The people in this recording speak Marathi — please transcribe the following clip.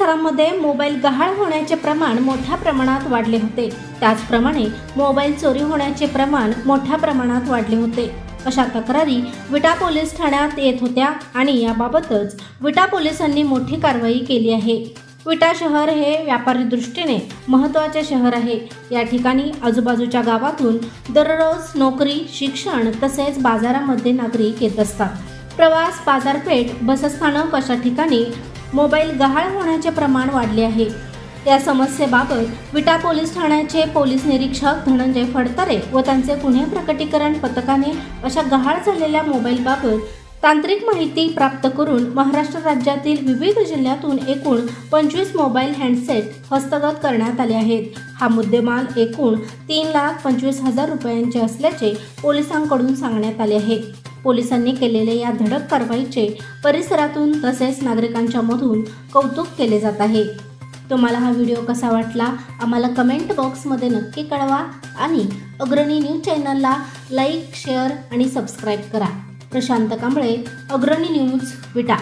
शहरामध्ये मोबाईल गहाळ होण्याचे प्रमाण मोठ्या प्रमाणात वाढले होते। त्याचप्रमाणे मोबाईल चोरी होण्याचे प्रमाण मोठ्या प्रमाणात वाढले होते। अशा तक्रारी विटा पोलीस ठाण्यात येत होत्या आणि याबाबतच विटा पोलिसांनी मोठी कारवाई केली आहे। विटा शहर हे व्यापारी दृष्टीने महत्त्वाचे शहर आहे। या ठिकाणी आजूबाजूच्या गावातून दररोज नोकरी, शिक्षण तसेच बाजारामध्ये नागरिक येत असतात। प्रवास, बाजारपेठ, बसस्थानक अशा ठिकाणी मोबाईल गहाळ होण्याचे प्रमाण वाढले आहे। या समस्येबाबत विटा पोलीस ठाण्याचे पोलीस निरीक्षक धनंजय फडतरे व त्यांचे गुन्हे प्रकटीकरण पथकाने अशा गहाळ झालेल्या मोबाईलबाबत तांत्रिक माहिती प्राप्त करून महाराष्ट्र राज्यातील विविध जिल्ह्यातून एकूण 25 मोबाईल हँडसेट हस्तगत करण्यात आले आहेत। हा मुद्देमाल एकूण 3,25,000 रुपयांचे असल्याचे पोलिसांकडून सांगण्यात आले आहे। पोलिसांनी केलेल्या या धडक कारवाईचे परिसरातून तसेच नागरिकांच्या मधून कौतुक केले जात आहे। तुम्हाला हा व्हिडिओ कसा वाटला आम्हाला कमेंट बॉक्समध्ये नक्की कळवा आणि अग्रणी न्यूज चॅनलला लाईक, शेअर आणि सबस्क्राईब करा। प्रशांत कांबळे, अग्रणी न्यूज, विटा।